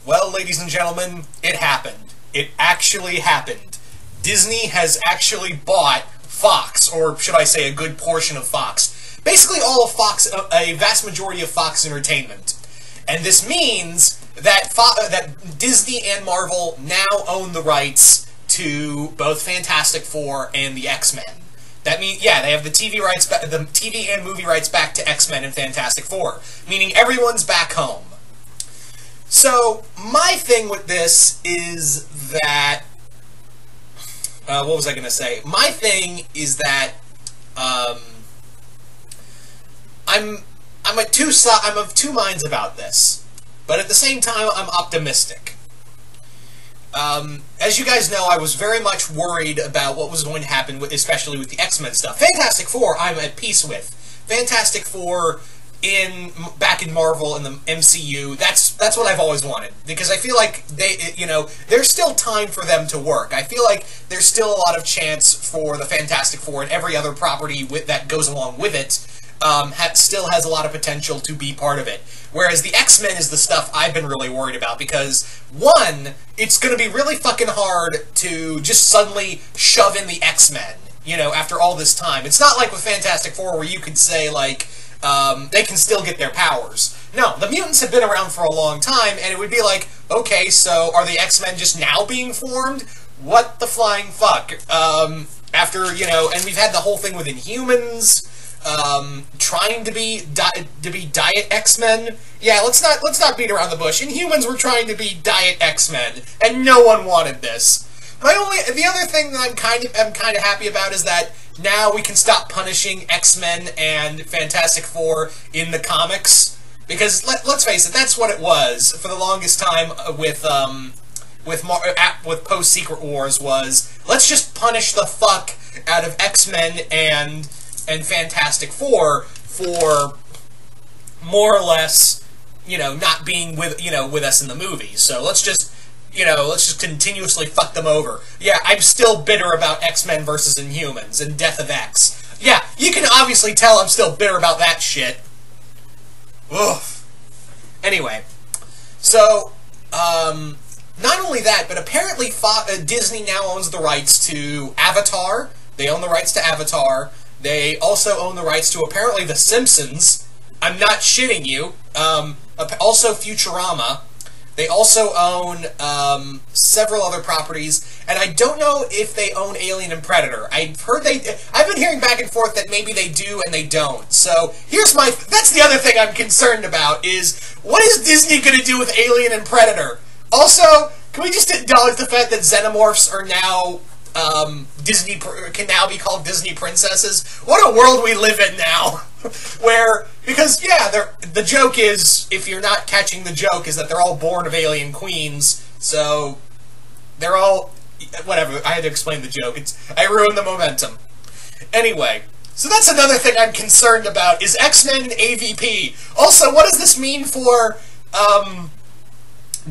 Well, ladies and gentlemen, it happened. It actually happened. Disney has actually bought Fox, or should I say a good portion of Fox. Basically all of Fox, a vast majority of Fox Entertainment. And this means that that Disney and Marvel now own the rights to both Fantastic Four and the X-Men. That means, yeah, they have the TV rights, the TV and movie rights back to X-Men and Fantastic Four, meaning everyone's back home. So, my thing with this is that, what was I going to say? My thing is that, I'm of two minds about this, but at the same time, I'm optimistic. As you guys know, I was very much worried about what was going to happen, especially with the X-Men stuff. Fantastic Four, I'm at peace with. Fantastic Four back in Marvel and the MCU, that's what I've always wanted, because I feel like there's still time for them to work. I feel like there's still a lot of chance for the Fantastic Four and every other property that goes along with it still has a lot of potential to be part of it. Whereas the X-Men is the stuff I've been really worried about, because, one, it's going to be really fucking hard to just suddenly shove in the X-Men, after all this time. It's not like with Fantastic Four where you could say, like, they can still get their powers. No, the mutants have been around for a long time, and it would be like, okay, so are the X-Men just now being formed? What the flying fuck? And we've had the whole thing with Inhumans, trying to be Diet X-Men. Yeah, let's not beat around the bush. Inhumans were trying to be Diet X-Men, and no one wanted this. The other thing that I'm kind of happy about is that now we can stop punishing X-Men and Fantastic Four in the comics, because let's face it, that's what it was for the longest time with post Secret Wars. Was let's just punish the fuck out of X-Men and Fantastic Four for more or less, not being with us in the movies. So let's just continuously fuck them over. Yeah, I'm still bitter about X-Men versus Inhumans and Death of X. Yeah, you can obviously tell I'm still bitter about that shit. Ugh. Anyway, so, not only that, but apparently Disney now owns the rights to Avatar. They own the rights to Avatar. They also own the rights to, apparently, The Simpsons. I'm not shitting you. Also Futurama. They also own several other properties, and I don't know if they own Alien and Predator. I've been hearing back and forth that maybe they do and they don't. So that's the other thing I'm concerned about, is what is Disney going to do with Alien and Predator? Also, can we just acknowledge the fact that Xenomorphs are now can now be called Disney princesses? What a world we live in now. Because the joke is, if you're not catching the joke, is that they're all born of alien queens, so they're all, whatever, I had to explain the joke, I ruined the momentum. Anyway, so that's another thing I'm concerned about, is X-Men and AVP. Also, what does this mean for,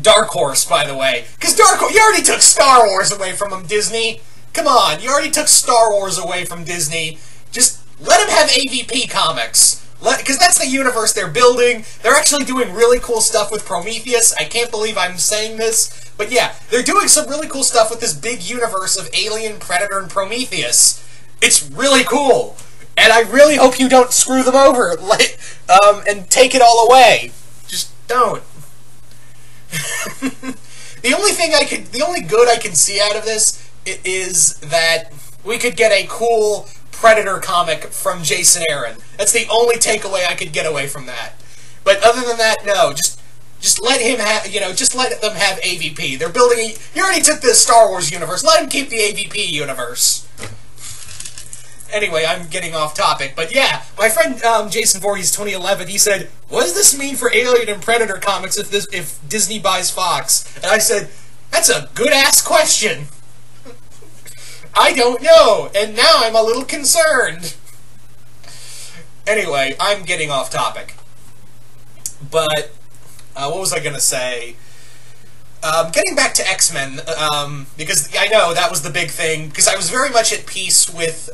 Dark Horse, by the way? Because Dark Horse, you already took Star Wars away from them, Disney. Come on, you already took Star Wars away from Disney. Just let them have AVP comics. Because that's the universe they're building. They're actually doing really cool stuff with Prometheus. I can't believe I'm saying this. But yeah, they're doing some really cool stuff with this big universe of Alien, Predator, and Prometheus. It's really cool. And I really hope you don't screw them over, and take it all away. Just don't. The only good I can see out of this is that we could get a cool Predator comic from Jason Aaron. That's the only takeaway I could get away from that. But other than that, no. Just let him have, just let them have AVP. They're building you already took the Star Wars universe. Let him keep the AVP universe. Anyway, I'm getting off topic, but yeah, my friend Jason Voorhees 2011, he said, "What does this mean for Alien and Predator comics if Disney buys Fox?" And I said, "That's a good-ass question. I don't know, and now I'm a little concerned." Anyway, I'm getting off topic. But, what was I going to say? Getting back to X-Men, because I know that was the big thing, because I was very much at peace with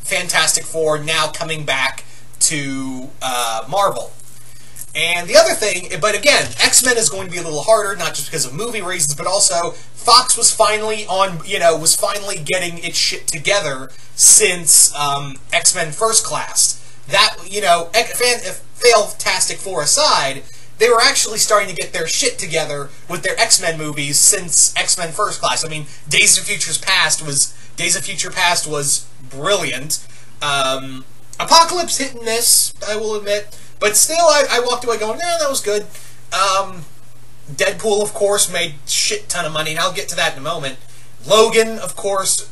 Fantastic Four now coming back to Marvel. And the other thing, but again, X-Men is going to be a little harder, not just because of movie reasons, but also Fox was finally was finally getting its shit together since X-Men First Class. That, Fantastic Four aside, they were actually starting to get their shit together with their X-Men movies since X-Men First Class. I mean, Days of Future Past was brilliant. Apocalypse hit and miss, I will admit. But still, I walked away going, that was good. Deadpool, of course, made shit ton of money, and I'll get to that in a moment. Logan, of course,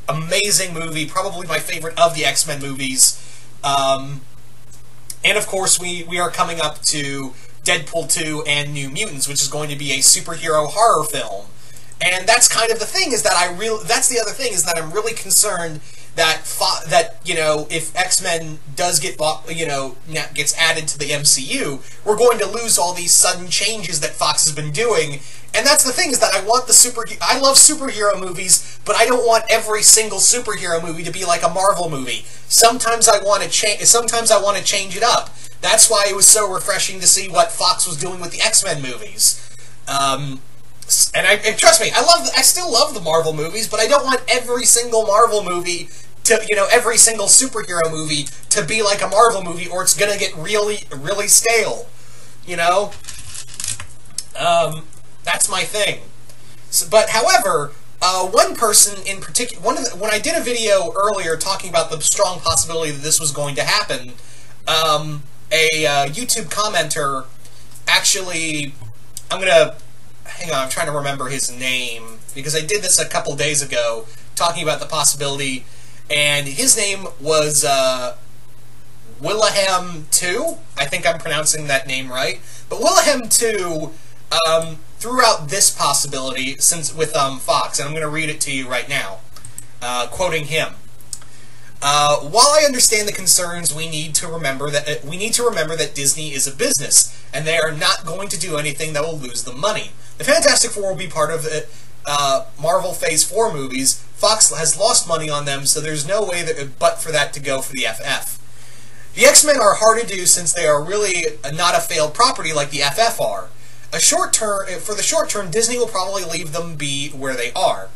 amazing movie, probably my favorite of the X-Men movies. And of course, we are coming up to Deadpool 2 and New Mutants, which is going to be a superhero horror film. And that's kind of the thing, that's the other thing, is that I'm really concerned that if X-Men does get gets added to the MCU, we're going to lose all these sudden changes that Fox has been doing. And that's the thing, is that I love superhero movies, but I don't want every single superhero movie to be like a Marvel movie. Sometimes I want to change it up. That's why it was so refreshing to see what Fox was doing with the X-Men movies. And trust me, I still love the Marvel movies, but I don't want every single Marvel movie to, every single superhero movie to be like a Marvel movie, or it's gonna get really, really stale. That's my thing. So, but however, one person in particular, when I did a video earlier talking about the strong possibility that this was going to happen, a YouTube commenter actually, hang on, I'm trying to remember his name, because I did this a couple days ago, talking about the possibility, and his name was Wilhelm2. I think I'm pronouncing that name right. But Wilhelm2 threw out this possibility with Fox, and I'm going to read it to you right now, quoting him. While I understand the concerns, we need to remember that Disney is a business, and they are not going to do anything that will lose them money. The Fantastic Four will be part of the Marvel Phase 4 movies. Fox has lost money on them, so there's no way but for that to go for the FF. The X-Men are hard to do since they are really not a failed property like the FF are. For the short term, Disney will probably leave them be where they are.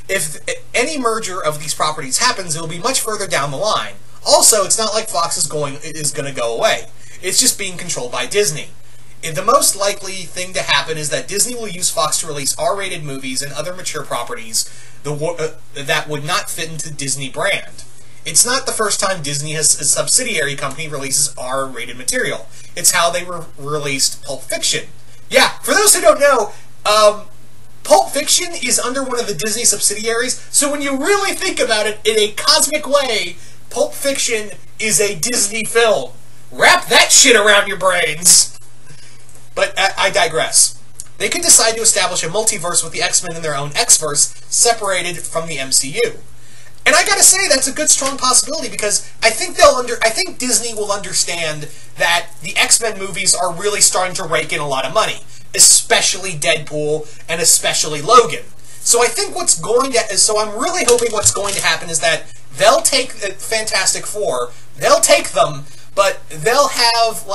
If any merger of these properties happens, it will be much further down the line. Also, it's not like Fox is going to go away. It's just being controlled by Disney. The most likely thing to happen is that Disney will use Fox to release R-rated movies and other mature properties that would not fit into the Disney brand. It's not the first time Disney, as a subsidiary company, releases R-rated material. It's how they released Pulp Fiction. Yeah, for those who don't know, Pulp Fiction is under one of the Disney subsidiaries, so when you really think about it in a cosmic way, Pulp Fiction is a Disney film. Wrap that shit around your brains! But I digress. They could decide to establish a multiverse with the X-Men in their own X-verse, separated from the MCU. And I gotta say, that's a good, strong possibility, because I think Disney will understand that the X-Men movies are really starting to rake in a lot of money, especially Deadpool and especially Logan. So I think I'm really hoping what's going to happen is that they'll take Fantastic Four, they'll take them, but they'll have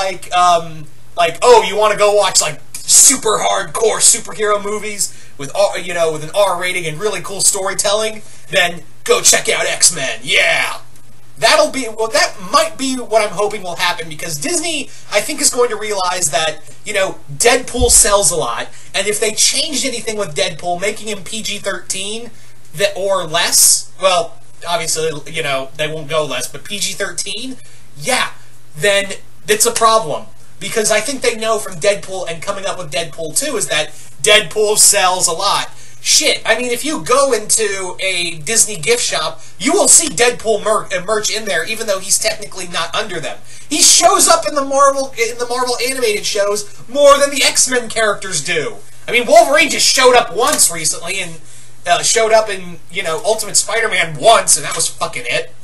oh, you want to go watch super hardcore superhero movies with with an R rating and really cool storytelling? Then go check out X-Men. Yeah. That might be what I'm hoping will happen, because Disney, I think, is going to realize that, Deadpool sells a lot, and if they changed anything with Deadpool, making him PG-13 or less, well, obviously, they won't go less, but PG-13, yeah, then it's a problem. Because I think they know from Deadpool and coming up with Deadpool 2 is that Deadpool sells a lot. Shit, I mean, if you go into a Disney gift shop, you will see Deadpool merch in there, even though he's technically not under them. He shows up in the Marvel animated shows more than the X-Men characters do. I mean, Wolverine just showed up once recently, and showed up in, Ultimate Spider-Man once, and that was fucking it.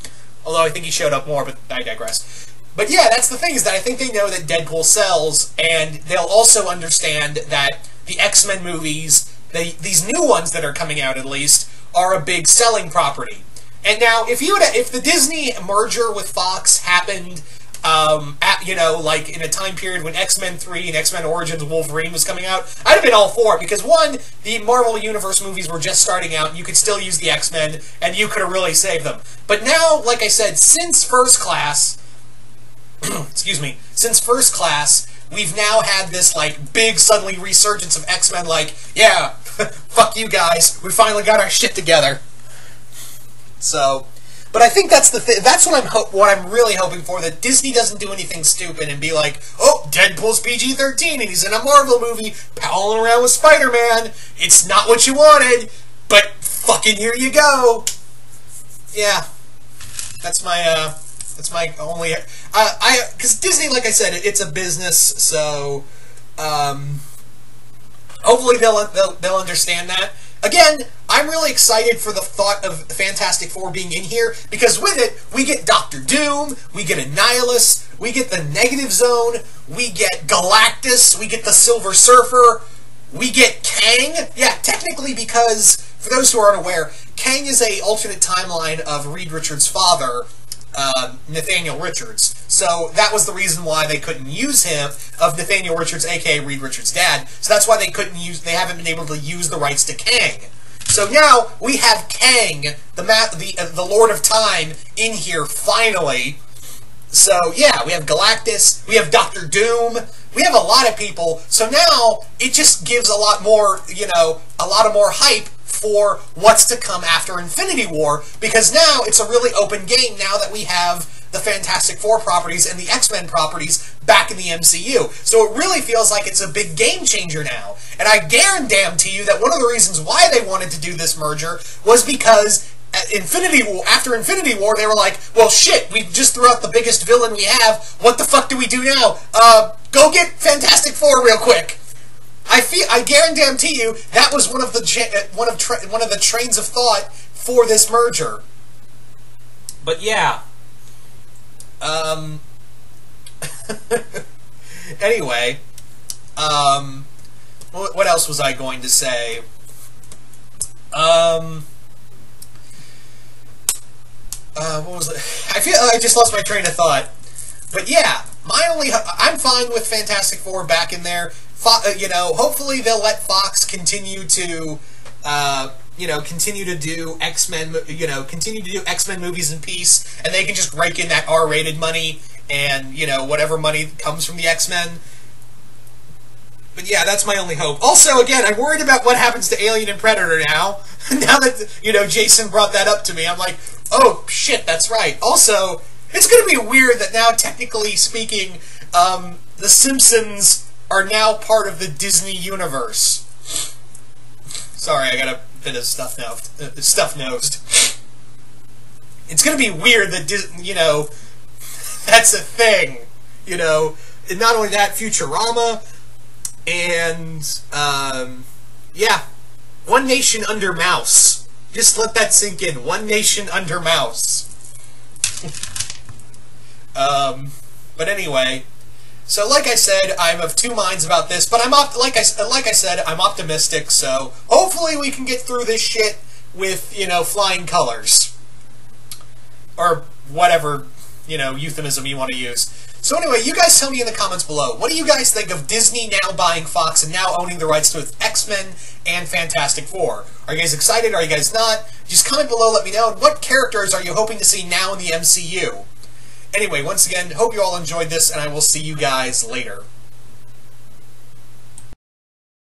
Although I think he showed up more, but I digress. But yeah, that's the thing, is that I think they know that Deadpool sells, and they'll also understand that the X-Men movies, these new ones that are coming out at least, are a big selling property. And now, if the Disney merger with Fox happened you know, like in a time period when X-Men 3 and X-Men Origins Wolverine was coming out, I'd have been all for it, because one, the Marvel Universe movies were just starting out, and you could still use the X-Men, and you could have really saved them. But now, like I said, since First Class, excuse me, since First Class, we've now had this, like, big, suddenly resurgence of X-Men, like, yeah, fuck you guys, we finally got our shit together. So, but I think that's the that's what I'm really hoping for, that Disney doesn't do anything stupid and be like, oh, Deadpool's PG-13 and he's in a Marvel movie palling around with Spider-Man. It's not what you wanted, but fucking here you go. Yeah, that's my only, because Disney, like I said, it's a business, so hopefully they'll understand that. Again, I'm really excited for the thought of Fantastic Four being in here, because with it, we get Doctor Doom, we get Annihilus, we get the Negative Zone, we get Galactus, we get the Silver Surfer, we get Kang. Yeah, technically, because, for those who aren't aware, Kang is a alternate timeline of Reed Richards' father, Nathaniel Richards. So that was the reason why they couldn't use him, of Nathaniel Richards, aka Reed Richards' dad. So that's why they haven't been able to use the rights to Kang. So now we have Kang, the Lord of Time, in here finally. So yeah, we have Galactus, we have Doctor Doom, we have a lot of people. So now it just gives a lot more, you know, a lot of more hype for what's to come after Infinity War, because now it's a really open game now that we have the Fantastic Four properties and the X-Men properties back in the MCU. So it really feels like it's a big game changer now. And I guarantee you that one of the reasons why they wanted to do this merger was because after Infinity War, they were like, well, shit, we just threw out the biggest villain we have. What the fuck do we do now? Go get Fantastic Four real quick. I guarantee you that was one of the trains of thought for this merger. But yeah. Anyway, what else was I going to say? What was it? I feel I just lost my train of thought. But yeah, I'm fine with Fantastic Four back in there. You know, hopefully they'll let Fox continue to, continue to do X-Men, continue to do X-Men movies in peace, and they can just rake in that R-rated money and, whatever money comes from the X-Men. But yeah, that's my only hope. Also, again, I'm worried about what happens to Alien and Predator now. Now that, Jason brought that up to me, I'm like, oh, shit, that's right. Also, it's going to be weird that now, technically speaking, The Simpsons are now part of the Disney universe. Sorry, I got a bit of stuff-nosed. It's going to be weird that, that's a thing. And not only that, Futurama, and, yeah, One Nation Under Mouse. Just let that sink in. One Nation Under Mouse. But anyway, so like I said, I'm of two minds about this, but like I said, I'm optimistic, so hopefully we can get through this shit with, flying colors. Or whatever, euphemism you want to use. So anyway, you guys tell me in the comments below, what do you guys think of Disney now buying Fox and now owning the rights to X-Men and Fantastic Four? Are you guys excited? Are you guys not? Just comment below, let me know. And what characters are you hoping to see now in the MCU? Anyway, once again, hope you all enjoyed this, and I will see you guys later.